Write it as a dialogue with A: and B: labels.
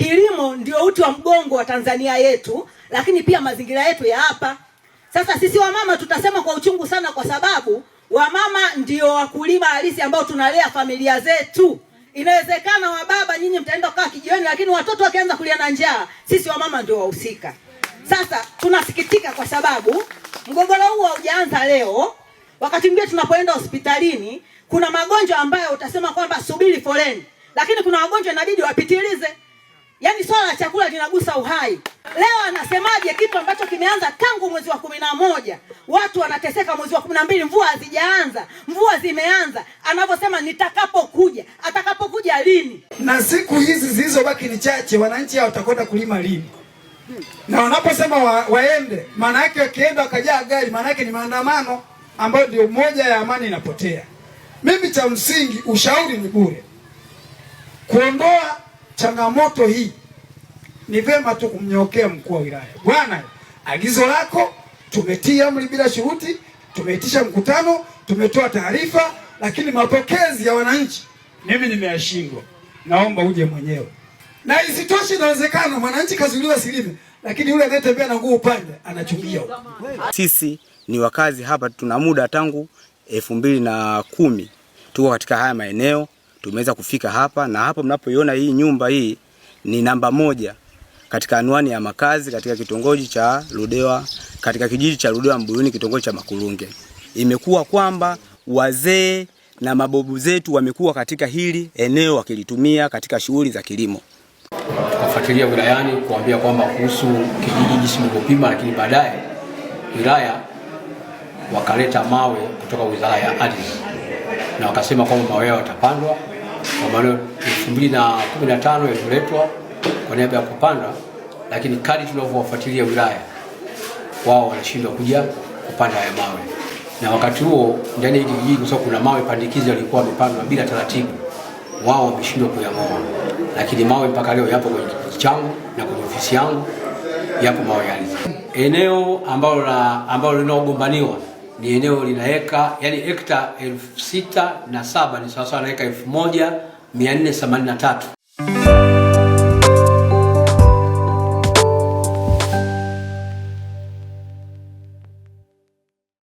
A: kilimo ndio uti wa mgongo wa Tanzania yetu, lakini pia mazingira yetu ya hapa. Sasa sisi wamama tutasema kwa uchungu sana, kwa sababu wamama ndio wakulima halisi ambao tunalea familia zetu. Inawezekana wababa nyinyi mtaenda kukaa kijiweni, lakini watoto wakianza kulia na njaa, sisi wamama ndio wahusika. Sasa tunasikitika kwa sababu mgogoro huu haujaanza leo. Wakati mwingine tunapoenda hospitalini kuna magonjwa ambayo utasema kwamba subiri foleni, lakini kuna wagonjwa inabidi wapitilize. Yaani swala la chakula linagusa uhai. Leo anasemaje kitu ambacho kimeanza tangu mwezi wa 11. Watu wanateseka mwezi wa 12, mvua hazijaanza, mvua zimeanza. Anavyosema nitakapokuja, atakapokuja lini?
B: Na siku hizi zilizobaki ni chache, wananchi hao watakwenda kulima lini? Na wanaposema waende, maana yake wakienda wakajaa gari, maana yake ni maandamano ambayo ndio moja ya amani inapotea. Mimi cha msingi ushauri ni bure. Kuondoa changamoto hii ni vema tu kumnyokea mkuu wa wilaya. Bwana, agizo lako tumetia amri bila shuruti, tumeitisha mkutano, tumetoa taarifa, lakini mapokezi ya wananchi mimi nimeyashindwa. Naomba uje mwenyewe. Na isitoshe inawezekana mwananchi kazuiliwa silime, lakini yule anayetembea na nguo upande anachungia.
C: Sisi ni wakazi hapa, tuna muda tangu 2010 tuko katika haya maeneo. Tumeweza kufika hapa, na hapo mnapoiona hii nyumba hii ni namba 1 katika anwani ya makazi katika kitongoji cha Ludewa, katika kijiji cha Ludewa Mbuyuni, kitongoji cha Makulunge. Imekuwa kwamba wazee na mababu zetu wamekuwa katika hili eneo wakilitumia katika shughuli za kilimo.
D: Tukafuatilia wilayani kuambia kwamba kuhusu kijiji jinsi mlivyopima, lakini baadaye wilaya wakaleta mawe kutoka Wizara ya Ardhi na wakasema kwamba mawe yatapandwa. Kwa maana 2015 yaliletwa kwa niaba ya kupanda, lakini kadri tunavyowafuatilia wilaya, wao wanashindwa kuja kupanda haya mawe. Na wakati huo ndani ya kijiji kwa sababu kuna mawe pandikizi yalikuwa yamepandwa bila taratibu, wao wameshindwa kuyang'oa. Lakini mawe mpaka leo yapo kwenye kijiji changu na kwenye ofisi yangu, yapo mawe yale. Eneo ambalo linaogombaniwa ni eneo lina hekta 6,007 ni sawa sawa na heka 1483.